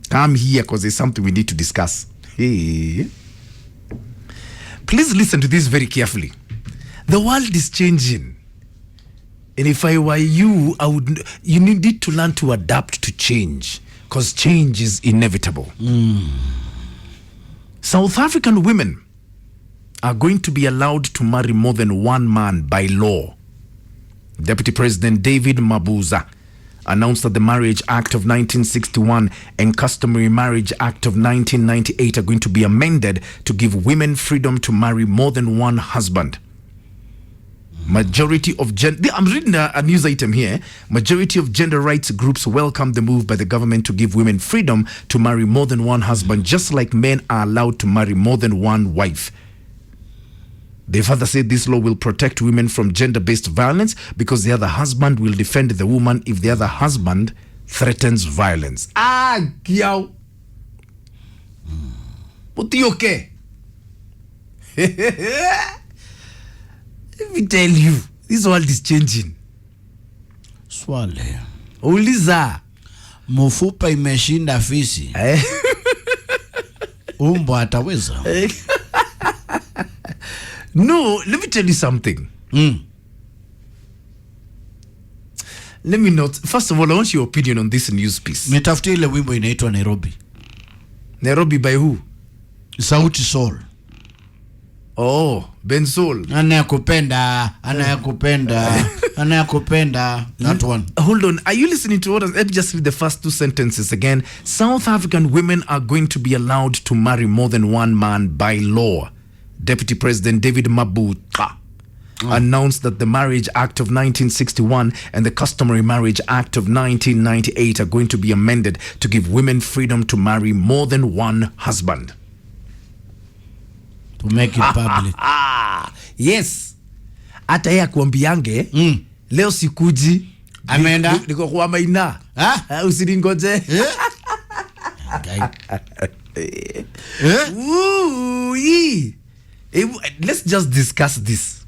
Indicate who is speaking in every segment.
Speaker 1: Come here because there's something we need to discuss. Hey. Please listen to this very carefully. The world is changing. And if I were you, you need to learn to adapt to change, because change is inevitable. South African women are going to be allowed to marry more than one man by law. Deputy President David Mabuza announced that the Marriage Act of 1961 and Customary Marriage Act of 1998 are going to be amended to give women freedom to marry more than one husband. Majority of I'm reading a news item here. Majority of gender rights groups welcome the move by the government to give women freedom to marry more than one husband, just like men are allowed to marry more than one wife. They further said this law will protect women from gender-based violence because the other husband will defend the woman if the other husband threatens violence. Kiao. But you okay? Let me tell you, this world is changing.
Speaker 2: Swale.
Speaker 1: Uliza.
Speaker 2: Mfupa imeshinda fisi. Umbo ataweza.
Speaker 1: No, let me tell you something. Let me not. First of all, I want your opinion on this news piece.
Speaker 2: Nitafutie ile wimbo inaitwa Nairobi.
Speaker 1: Nairobi by who?
Speaker 2: Sauti Sol.
Speaker 1: Oh, Ben Soul.
Speaker 2: Anayakupenda. That one.
Speaker 1: Hold on. Are you listening to what? Let me just read the first two sentences again. South African women are going to be allowed to marry more than one man by law. Deputy President David Mabuza announced that the Marriage Act of 1961 and the Customary Marriage Act of 1998 are going to be amended to give women freedom to marry more than one husband.
Speaker 2: To make it public.
Speaker 1: Yes. Hata yeye kuambiange leo sikuji
Speaker 2: ameenda
Speaker 1: niko kwa Maina. Usiningoje. Let's just discuss this.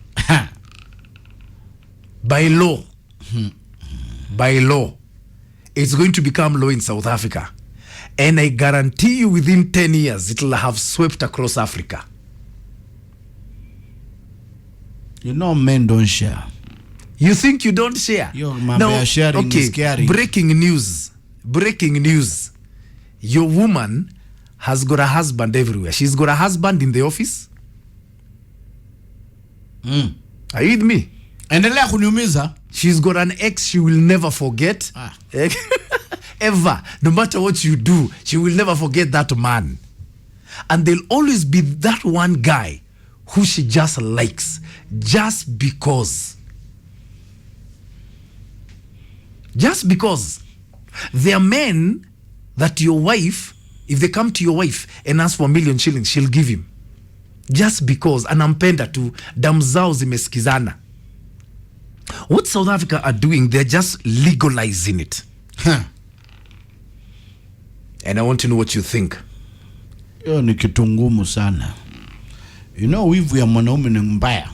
Speaker 1: By law, it's going to become law in South Africa. And I guarantee you within 10 years, it will have swept across Africa.
Speaker 2: You know men don't share.
Speaker 1: You think you don't share?
Speaker 2: Now, sharing is scary.
Speaker 1: Breaking news. Your woman has got a husband everywhere. She's got a husband in the office. Are you with me?
Speaker 2: Endelea kuniumiza.
Speaker 1: She's got an ex she will never forget. Ever. No matter what you do, she will never forget that man. And there'll always be that one guy who she just likes. Just because. There are men that your wife, if they come to your wife and ask for $1 million shillings, she'll give him. Just because. Anampenda tu. Damu zao zimesikizana. What South Africa are doing, they're just legalizing it. And I want to know what you think.
Speaker 2: Yo ni kitu ngumu sana. You know, wivu ya mwanaume ni mbaya.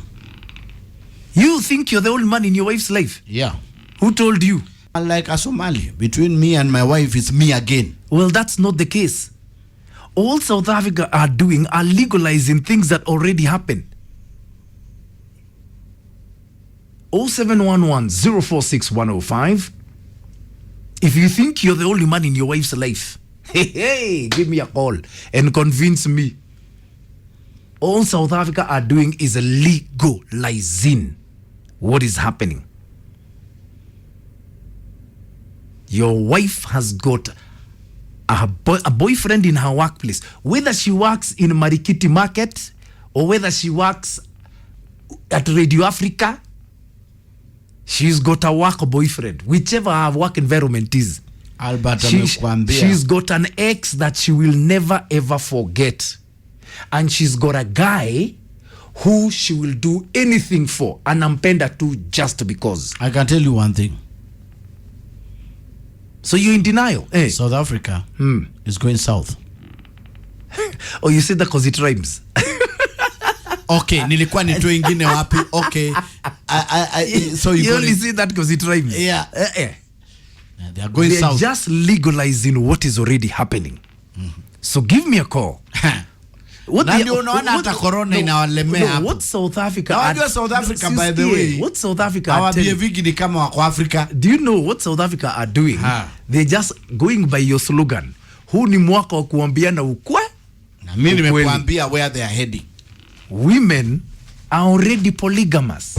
Speaker 1: You think you're the only man in your wife's life?
Speaker 2: Yeah.
Speaker 1: Who told you?
Speaker 2: Like a Somali. Between me and my wife, it's me again.
Speaker 1: Well, that's not the case. All South Africa are doing are legalizing things that already happened. 0711-046-105. If you think you're the only man in your wife's life, hey, give me a call and convince me. All South Africa are doing is legalizing what is happening. Your wife has got a boyfriend in her workplace, whether she works in Marikiti Market or whether she works at Radio Africa. She's got a work boyfriend, whichever her work environment is.
Speaker 2: Albert,
Speaker 1: she's got an ex that she will never ever forget, and she's got a guy who she will do anything for, anampenda tu just because.
Speaker 2: I can tell you one thing.
Speaker 1: So you're in denial?
Speaker 2: South Africa is going south.
Speaker 1: Oh, you said that because it rhymes.
Speaker 2: Okay, nilikuwa nitoe ingine wapi? Okay. So
Speaker 1: you only say that because it rhymes.
Speaker 2: Yeah. They are going
Speaker 1: They're
Speaker 2: south.
Speaker 1: just legalizing what is already happening. So give me a call.
Speaker 2: Na ndio unaona hata corona inawalemea hapo.
Speaker 1: What South Africa?
Speaker 2: Unajua South Africa, by the way,
Speaker 1: what South Africa are
Speaker 2: hawabie
Speaker 1: telling,
Speaker 2: vigi ni kama wako Africa.
Speaker 1: do you know what South Africa are doing? They're just going by your slogan. Huu ni mwaka wa kuambiana ukwe.
Speaker 2: Na mimi nimekuambia where they are heading.
Speaker 1: Women are already polygamous.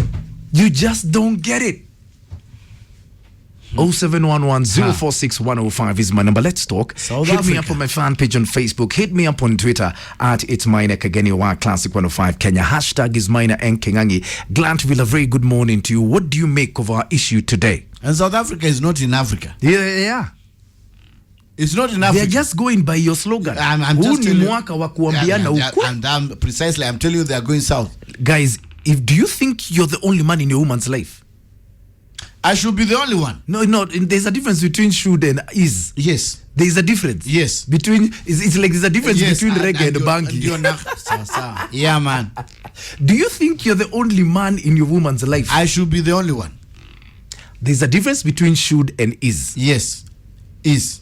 Speaker 1: You just don't get it. 0711-046-105 is my number. Let's talk.
Speaker 2: South
Speaker 1: Hit me
Speaker 2: Africa.
Speaker 1: up on my fan page on Facebook. Hit me up on Twitter at It's Minor Kageni wa Classic 105 Kenya. Hashtag is Minor and Kengangi. Glantville, a very good morning to you. What do you make of our issue today?
Speaker 2: And South Africa is not in Africa.
Speaker 1: Yeah.
Speaker 2: It's not in
Speaker 1: They're
Speaker 2: Africa.
Speaker 1: just going by your slogan.
Speaker 2: I'm
Speaker 1: Huu
Speaker 2: just
Speaker 1: ni
Speaker 2: telling you.
Speaker 1: mwaka wa kuambiana ukwe.
Speaker 2: And precisely, I'm telling you, they are going south.
Speaker 1: Guys, do you think you're the only man in your woman's life?
Speaker 2: I should be the only one.
Speaker 1: No, there's a difference between should and is.
Speaker 2: Yes.
Speaker 1: There's a difference.
Speaker 2: Yes.
Speaker 1: Between it's like there's a difference between reggae and bangi.
Speaker 2: Yeah, man.
Speaker 1: Do you think you're the only man in your woman's life?
Speaker 2: I should be the only one.
Speaker 1: There's a difference between should and is.
Speaker 2: Yes. Is.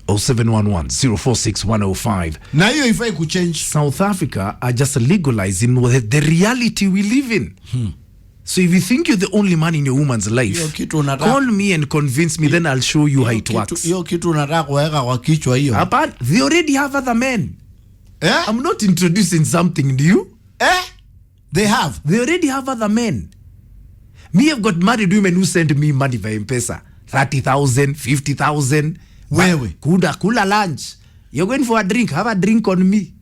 Speaker 1: 0711-046-105.
Speaker 2: Na hiyo ifai kuchange.
Speaker 1: South Africa are just legalizing the reality we live in. So if you think you're the only man in your woman's life,
Speaker 2: Hiyo kitu unataka.
Speaker 1: call me and convince me, then I'll show you how it works.
Speaker 2: Hiyo kitu unataka kuweka kwa kichwa hiyo.
Speaker 1: Apart, they already have other men.
Speaker 2: Eh?
Speaker 1: I'm not introducing something new.
Speaker 2: They have.
Speaker 1: They already have other men. Me, have got married women who send me money via M-Pesa. 30,000, 50,000.
Speaker 2: Wewe.
Speaker 1: Kula lunch. You're going for a drink. Have a drink on me.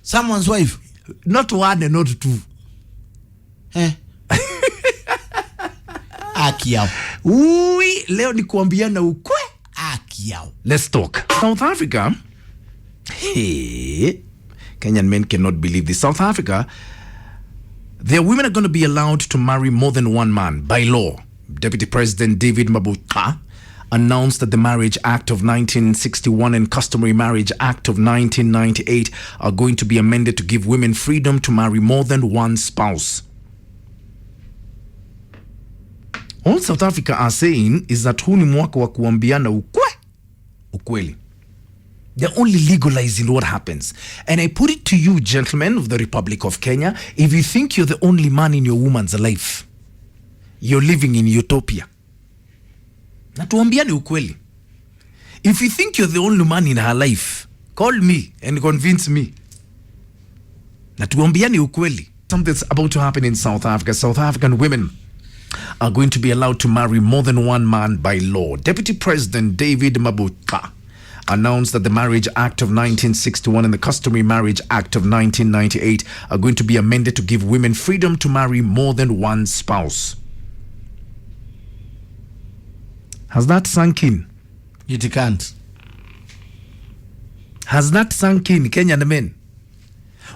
Speaker 2: Someone's wife.
Speaker 1: Not one and not two.
Speaker 2: Aki yao.
Speaker 1: Ui, leo ni kuambiana ukwe.
Speaker 2: Aki yao.
Speaker 1: Let's talk. South Africa. Hey, Kenyan men cannot believe this. South Africa, their women are going to be allowed to marry more than one man by law. Deputy President David Mabuka announced that the Marriage Act of 1961 and Customary Marriage Act of 1998 are going to be amended to give women freedom to marry more than one spouse. All South Africa are saying is that huu ni mwaka wa kuambiana ukweli. They're only legalizing what happens. And I put it to you, gentlemen of the Republic of Kenya, if you think you're the only man in your woman's life, you're living in utopia. Na tuambiane ukweli. If you think you're the only man in her life, call me and convince me. Na tuambiane ukweli. Something's about to happen in South Africa. South African women are going to be allowed to marry more than one man by law. Deputy President David Mabuka announced that the Marriage Act of 1961 and the Customary Marriage Act of 1998 are going to be amended to give women freedom to marry more than one spouse. Has that sunk in?
Speaker 2: It can't.
Speaker 1: Has that sunk in, Kenyan men?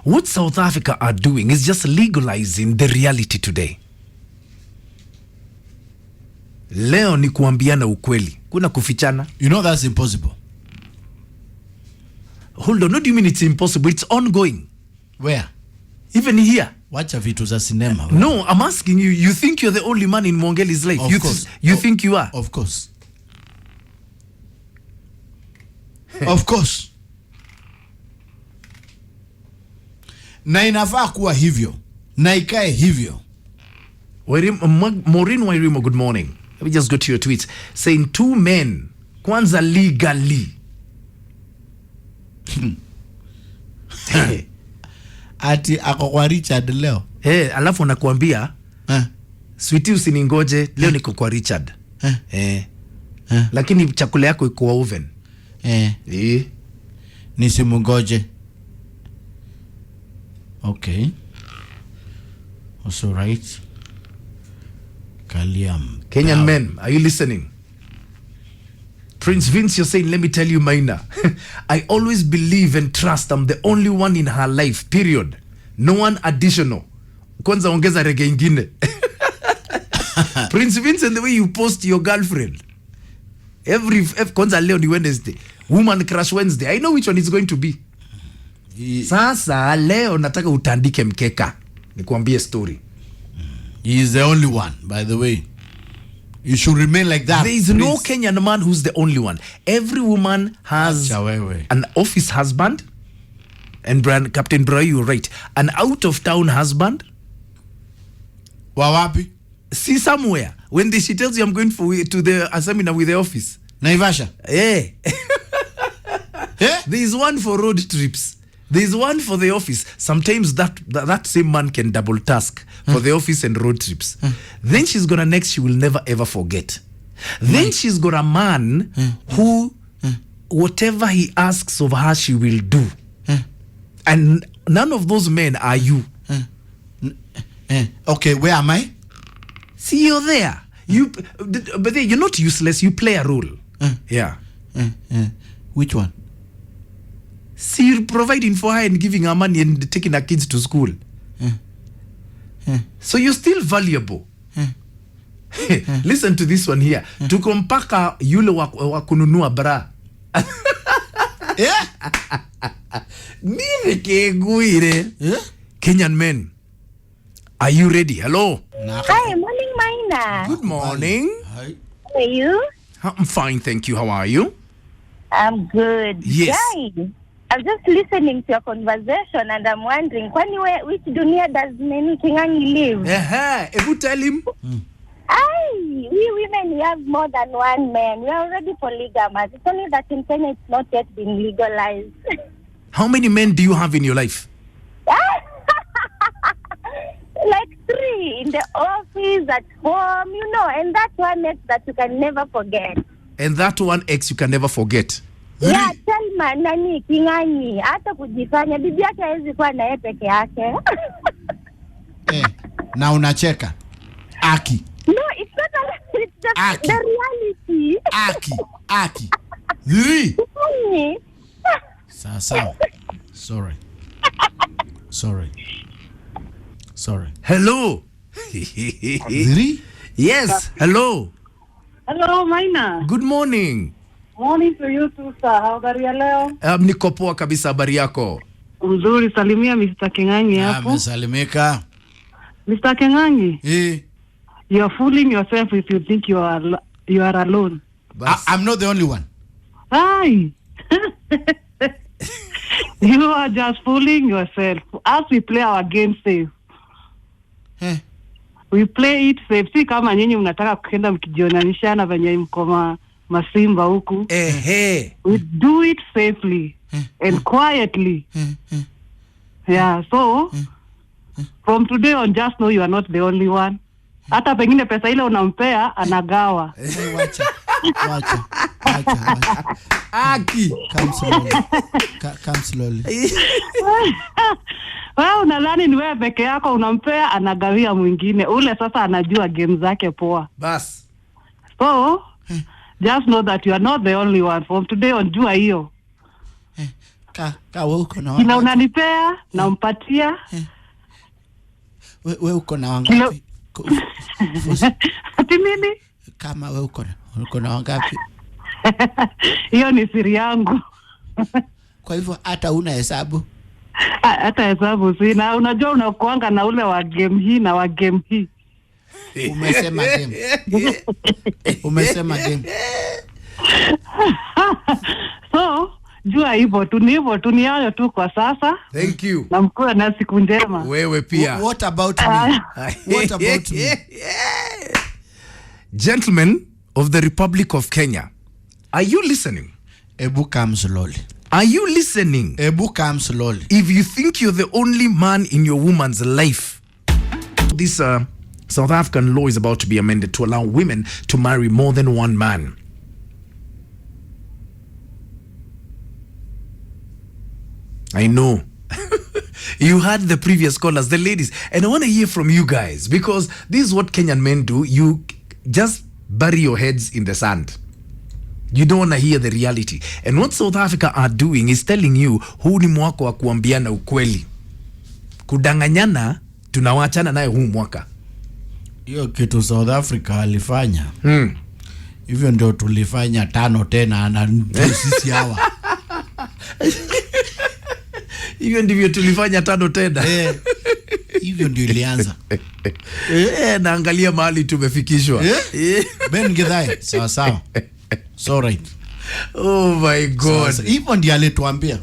Speaker 1: What South Africa are doing is just legalizing the reality today. Leo ni kuambiana ukweli. Kuna kufichana.
Speaker 2: You know that's impossible.
Speaker 1: Hold on, what do you mean it's impossible? It's ongoing.
Speaker 2: Where?
Speaker 1: Even here.
Speaker 2: Wacha vitu za sinema.
Speaker 1: No, I'm asking you, you think you're the only man in Mongeli's life?
Speaker 2: Of course.
Speaker 1: You think you are?
Speaker 2: Of course. Of course. Na inafaa kuwa hivyo. Na ikae hivyo.
Speaker 1: Maureen Wairimo, good morning. Let me just go to your tweets. Saying two men, kwanza legally.
Speaker 2: Ati ako kwa Richard leo.
Speaker 1: Alafu nakuambia, sweetie usiningoje, leo niko kwa Richard. Lakini chakula yako iko kwa oven.
Speaker 2: Nisimungoje. Okay. Also right. Kaliam.
Speaker 1: Kenyan men, are you listening? Prince Vince, you're saying, let me tell you, Maina, I always believe and trust I'm the only one in her life, period. No one additional. Kwanza ongeza rege ingine. Prince Vince, and the way you post your girlfriend. Kwanza leo ni Wednesday. Woman Crush Wednesday. I know which one it's going to be. Sasa leo nataka utandike mkeka. Nikuambie story.
Speaker 2: He is the only one, by the way. You should remain like that.
Speaker 1: There is no Kenyan man who's the only one. Every woman has an office husband, and Captain Bra, you're right, an out-of-town husband.
Speaker 2: Wawapi?
Speaker 1: See somewhere. When she tells you I'm going to the seminar with the office.
Speaker 2: Naivasha?
Speaker 1: Yeah.
Speaker 2: Yeah?
Speaker 1: There is one for road trips. There is one for the office. Sometimes that same man can double task for the office and road trips. Then she's got a next she will never ever forget. Then she's got a man who whatever he asks of her she will do. And none of those men are you.
Speaker 2: Okay, where am I?
Speaker 1: See, you're there. But then you're not useless. You play a role. Yeah.
Speaker 2: Which one?
Speaker 1: See, you're providing for her and giving her money and taking her kids to school. So you're still valuable. Listen to this one here. Tuko mpaka yule wa kununua bra. Nini keguire? Kenyan men. Are you ready? Hello.
Speaker 3: Hi, morning, Maina.
Speaker 1: Good morning.
Speaker 2: Hi.
Speaker 3: How are you?
Speaker 1: I'm fine, thank you. How are you?
Speaker 3: I'm good.
Speaker 1: Yes.
Speaker 3: Guys, I'm just listening to your conversation and I'm wondering, which dunia does Neni Kingangi live?
Speaker 1: Ebu tell him.
Speaker 3: We women, we have more than one man. We are already polygamous. It's only that in Kenya it's not yet been legalized.
Speaker 1: How many men do you have in your life?
Speaker 3: Like 3 in the office, at home, and that one ex that you can never forget.
Speaker 1: And that one ex you can never forget.
Speaker 3: Yeah, Telma nani Kingangi hata kujifanya bibi yake hawezi kuwa na yeye peke yake.
Speaker 2: Na unacheka. Aki.
Speaker 3: No, it's not it's just the reality.
Speaker 2: Aki. Ziri. Sawa. Sorry.
Speaker 1: Hello.
Speaker 2: Ziri?
Speaker 1: Yes, hello.
Speaker 4: Hello, Maina.
Speaker 1: Good morning.
Speaker 4: Morning to you too, sir. Habari ya leo?
Speaker 1: Niko poa kabisa, habari yako?
Speaker 4: Mzuri, salimia Mr. Kingangi hapo.
Speaker 2: Amesalimika.
Speaker 4: Mr. Kingangi. You are fooling yourself if you think you are alone.
Speaker 2: I'm not the only one.
Speaker 4: Hi. You are just fooling yourself. As we play our game safe. We play it safe. Si kama nyinyi mnataka kukenda mkijionanishana venye mko masimba huku. We do it safely and quietly. Yeah, so from today on, just know you are not the only one. Hata pengine pesa ile unampea anagawa.
Speaker 2: Wacha.
Speaker 1: Aki.
Speaker 2: Come slowly.
Speaker 4: Wewe unadhani ni wewe peke yako unampea anagawia mwingine. Ule sasa anajua game zake poa.
Speaker 1: Bas.
Speaker 4: So, just know that you are not the only one. From today on, jua hiyo.
Speaker 2: Wewe uko na
Speaker 4: kila unanipea nampatia.
Speaker 2: Wewe uko na wangapi?
Speaker 4: Ati nini?
Speaker 2: Kama wewe uko na wangapi?
Speaker 4: Hiyo ni siri yangu.
Speaker 2: Kwa hivyo hata una hesabu?
Speaker 4: Hata hesabu sina. Unajua unakuanga na ule wa game hii na wa game hii. Umesema game. So, jua hivyo tu ni hayo tu kwa sasa.
Speaker 1: Thank you.
Speaker 4: Na mkuu na siku njema.
Speaker 1: Wewe pia.
Speaker 2: What about me? What about me?
Speaker 1: Gentlemen of the Republic of Kenya, are you listening?
Speaker 2: Ebu come slowly.
Speaker 1: Are you listening?
Speaker 2: Ebu come slowly.
Speaker 1: If you think you're the only man in your woman's life, this South African law is about to be amended to allow women to marry more than one man. I know. You heard the previous callers, the ladies, and I want to hear from you guys because this is what Kenyan men do. You just bury your heads in the sand. You don't want to hear the reality. And what South Africa are doing is telling you, huu ni mwaka wa kuambiana ukweli. Kudanganyana, tunawachana naye huu mwaka.
Speaker 2: Hiyo kitu South Africa alifanya. Hivyo ndio tulifanya 5 tena na sisi hawa.
Speaker 1: Hivyo ndivyo tulifanya 5 tena.
Speaker 2: Hivyo ndio ilianza.
Speaker 1: Naangalia mahali tumefikishwa.
Speaker 2: Ben Githai. Sawa. So right.
Speaker 1: Oh my God.
Speaker 2: Hivyo ndiye alituambia.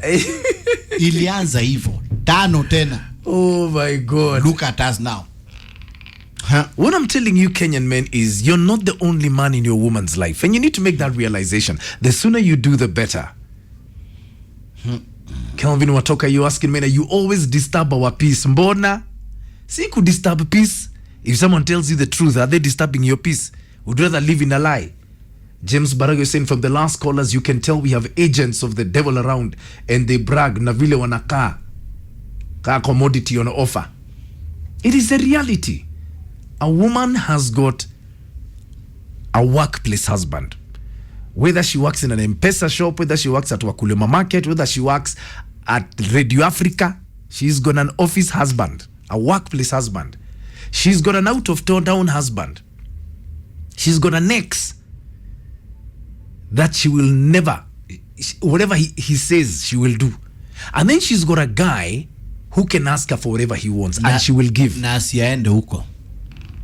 Speaker 2: Ilianza hivyo. 5 tena.
Speaker 1: Oh my God.
Speaker 2: Look at us now.
Speaker 1: What I'm telling you, Kenyan men, is you're not the only man in your woman's life. And you need to make that realization. The sooner you do, the better. Kelvin Watoka, you asking men, you always disturb our peace. Mbona? See, could disturb peace. If someone tells you the truth, are they disturbing your peace? Would rather live in a lie. James Barago is saying, from the last callers, you can tell we have agents of the devil around and they brag na vile wanakaa ka commodity on offer. It is a reality. A woman has got a workplace husband. Whether she works in an M-Pesa shop, whether she works at Wakulima Market, whether she works at Radio Africa, she's got an office husband, a workplace husband. She's got an out-of-town husband. She's got an ex that she will never, whatever he says, she will do. And then she's got a guy who can ask her for whatever he wants and she will give.
Speaker 2: Na asiaende huko.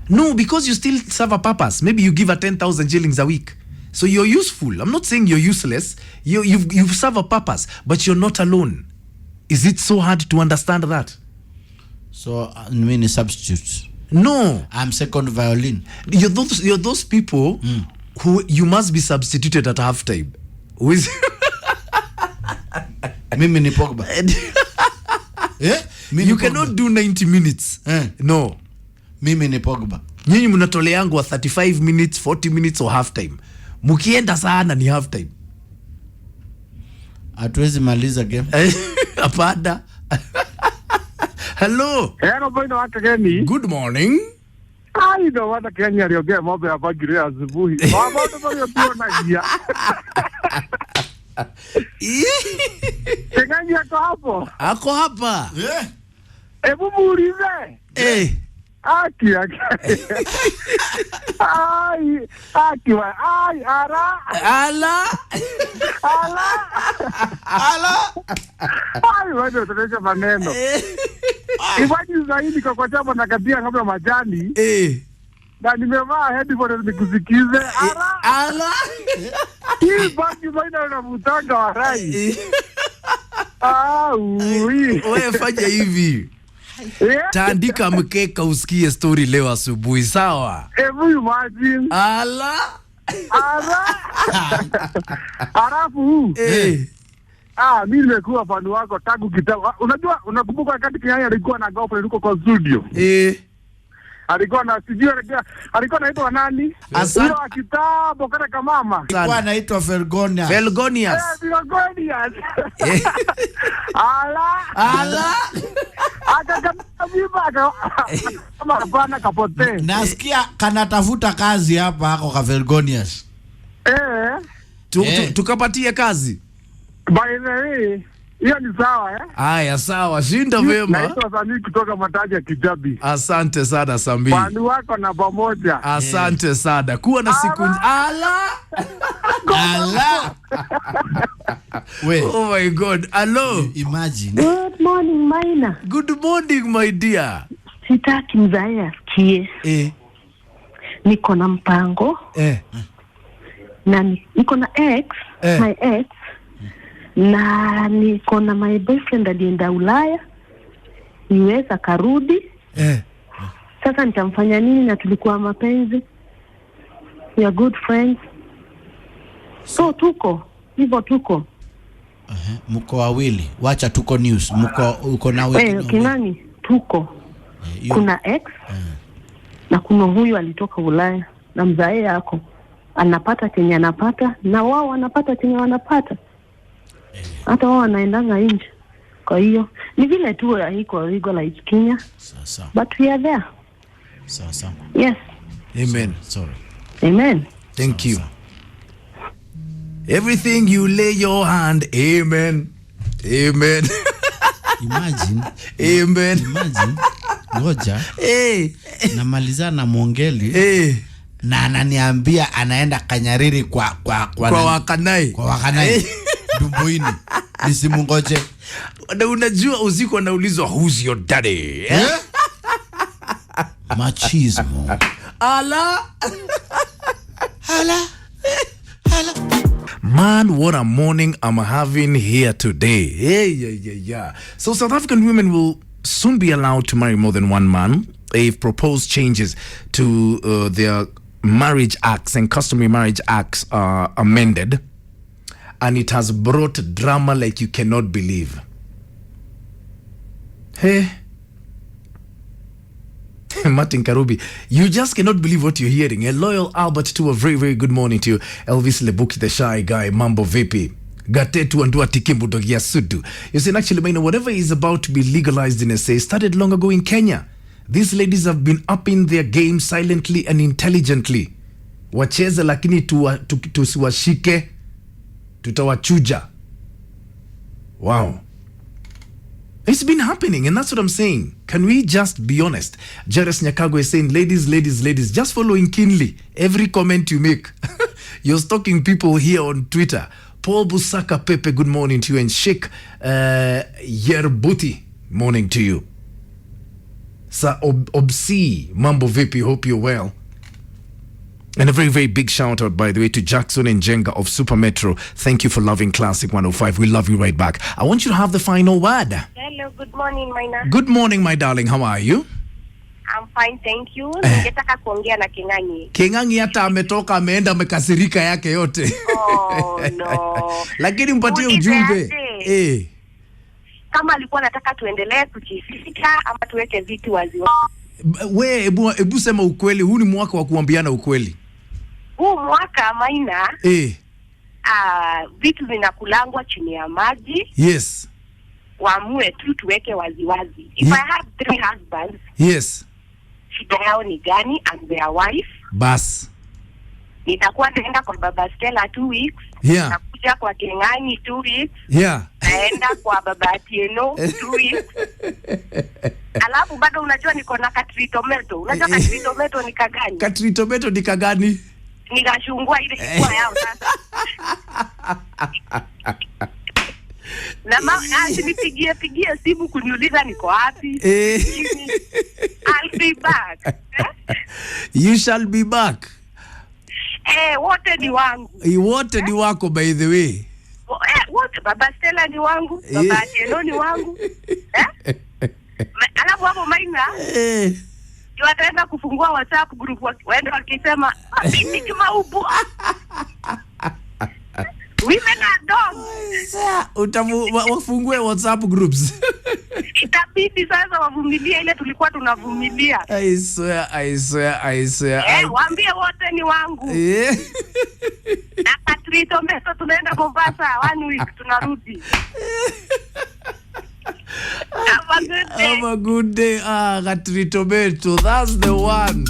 Speaker 1: No, because you still serve a purpose. Maybe you give her 10,000 shillings a week. So you're useful. I'm not saying you're useless. You serve a purpose, but you're not alone. Is it so hard to understand that?
Speaker 2: So, I mean, substitutes.
Speaker 1: No.
Speaker 2: I'm second violin.
Speaker 1: You're those people who you must be substituted at halftime. Who is
Speaker 2: Mimi ni Pogba.
Speaker 1: You cannot do 90 minutes. No.
Speaker 2: Mimi ni Pogba.
Speaker 1: Nyinyi mnatoleangu wa 35 minutes, 40 minutes or halftime. Mukienda sana ni halftime.
Speaker 2: Hatuwezi maliza game.
Speaker 1: Apanda. Hello.
Speaker 5: Hello, boy, no akageni.
Speaker 1: Good morning.
Speaker 5: Ai, ndo wata Kenya aliongea mambo ya bagire asubuhi. Mambo ndio tuona gia. Kenya yako hapo?
Speaker 1: Ako hapa.
Speaker 5: Hebu muulize. Aki. Ala. Ai, wewe tunaisha maneno. Iwaji zaidi kwa chama na katia kabla majani. Na nimevaa headphone nikusikize. Ala. Hii baki baina na mutanga wa rai.
Speaker 1: Wewe fanya hivi. Taandika mkeka usikie story leo asubuhi, sawa?
Speaker 5: Hebu imagine.
Speaker 1: Ala.
Speaker 5: Arafu. Mimi nimekuwa fan wako tangu kitambo. Unajua, unakumbuka wakati Kenya alikuwa na girlfriend huko kwa studio? Alikuwa na alikuwa anaitwa nani? Huyo kitambo kana kama mama.
Speaker 2: Alikuwa anaitwa Felgonius.
Speaker 1: Felgonius. Ala.
Speaker 5: Kama hapana kapote.
Speaker 2: Nasikia kanatafuta kazi hapa hako ka Felgonius.
Speaker 1: Tukapatie kazi.
Speaker 5: By the way, hiyo ni sawa
Speaker 1: Haya, sawa. Shinda vema.
Speaker 5: Naitwa Sami kutoka Mataja Kijabi.
Speaker 1: Asante sana Sami.
Speaker 5: Fani wako na pamoja.
Speaker 1: Asante sana. Kuwa na siku Ala. Oh my God. Hello.
Speaker 2: Imagine.
Speaker 3: Good morning, Maina.
Speaker 1: Good morning, my dear.
Speaker 3: Sitaki mzae asikie. Niko na mpango. Na niko na ex, my ex. Na niko na my boyfriend alienda Ulaya. Niweza karudi. Sasa nitamfanya nini na tulikuwa mapenzi? We are good friends. So tuko.
Speaker 2: Mko wawili. Wacha tuko news. Uko na wewe.
Speaker 3: Kinani? Tuko. Kuna ex. Na kuna huyu alitoka Ulaya na mzae yako. Anapata chenye anapata na wao wanapata chenye wanapata. Hata wao wanaendanga nje. Kwa hiyo ni vile tu haiko like Kenya.
Speaker 2: Sasa.
Speaker 3: But we are there.
Speaker 2: Sasa.
Speaker 3: Yes.
Speaker 1: Amen.
Speaker 2: Sorry.
Speaker 3: Amen.
Speaker 1: Thank you. Everything you lay your hand, amen. Amen.
Speaker 2: Imagine.
Speaker 1: Amen.
Speaker 2: Imagine. Ngoja. Namaliza na Mwongeli. Na ananiambia anaenda Kanyariri kwa
Speaker 1: Wakanai.
Speaker 2: Kwa Wakanai. Dumbuini. Nisimungoje.
Speaker 1: Na unajua usiku anaulizwa who's your daddy?
Speaker 2: Machismo.
Speaker 1: Ala. Man, what a morning I'm having here today. Yeah. So South African women will soon be allowed to marry more than one man if proposed changes to their marriage acts and customary marriage acts are amended. And it has brought drama like you cannot believe. Hey. Martin Karubi, you just cannot believe what you're hearing. A loyal Albert to a very, very good morning to you. Elvis Lebuki, the shy guy, Mambo VP. Gatetu and Duatikimbu Dogia Sudu. You see, actually, whatever is about to be legalized in SA started long ago in Kenya. These ladies have been upping their game silently and intelligently. Wacheze lakini tusiwashike, tutawachuja. Wow. It's been happening, and that's what I'm saying. Can we just be honest? Jairus Nyakago is saying, ladies, just following keenly every comment you make. You're stalking people here on Twitter. Paul Busaka Pepe, good morning to you. And Sheikh Yerbuti, morning to you. Sir Obsi, Mambo VP, hope you're well. And a very, very big shout out, by the way, to Jackson and Jenga of Super Metro. Thank you for loving Classic 105. We love you right back. I want you to have the final word.
Speaker 6: Hello, good morning, Maina.
Speaker 1: Good morning, my darling. How are you?
Speaker 6: I'm fine, thank you. Ningetaka kuongea na Kingangi.
Speaker 1: Kingangi hata ametoka ameenda amekasirika yake yote.
Speaker 6: Oh, no.
Speaker 1: Lakini mpatie ujumbe.
Speaker 6: Kama alikuwa anataka tuendelee kujifika ama tuweke vitu wazi.
Speaker 1: We, ebu sema ukweli. Huu ni mwaka wa kuambiana ukweli.
Speaker 6: Huu mwaka, Maina, vitu vinakulangwa chini ya maji.
Speaker 1: Yes.
Speaker 6: Waamue tu tuweke waziwazi. If I had 3 husbands,
Speaker 1: yes,
Speaker 6: shida yao ni gani and their wife?
Speaker 1: Bas.
Speaker 6: Nitakuwa naenda kwa Baba Stella 2 weeks.
Speaker 1: Yeah.
Speaker 6: Nakuja kwa Kingangi 2 weeks.
Speaker 1: Yeah.
Speaker 6: Naenda kwa Baba Atieno 2 weeks. Alafu bado unajua niko na Katri Tomato. Unajua Katri Tomato ni kagani?
Speaker 1: Katri Tomato ni kagani?
Speaker 6: Nikashungua ile kwa yao sasa. Na nipigie simu kuniuliza niko wapi. I'll be back.
Speaker 1: You shall be back.
Speaker 6: Wote ni wangu.
Speaker 1: Wote ni wako, by the way.
Speaker 6: Wote, Baba Stella ni wangu, Baba Atieno ni wangu. Alafu hapo Maina, wataenda kufungua WhatsApp group waende wakisema mimi kama ubu. Women are dogs.
Speaker 1: Wafungue WhatsApp groups.
Speaker 6: Itabidi sasa wavumilie ile tulikuwa tunavumilia.
Speaker 1: I swear.
Speaker 6: Waambie wote ni wangu. Na Katri Tomato tunaenda Mombasa 1 week tunarudi. Have a good day.
Speaker 1: Katri Tomato, that's the one.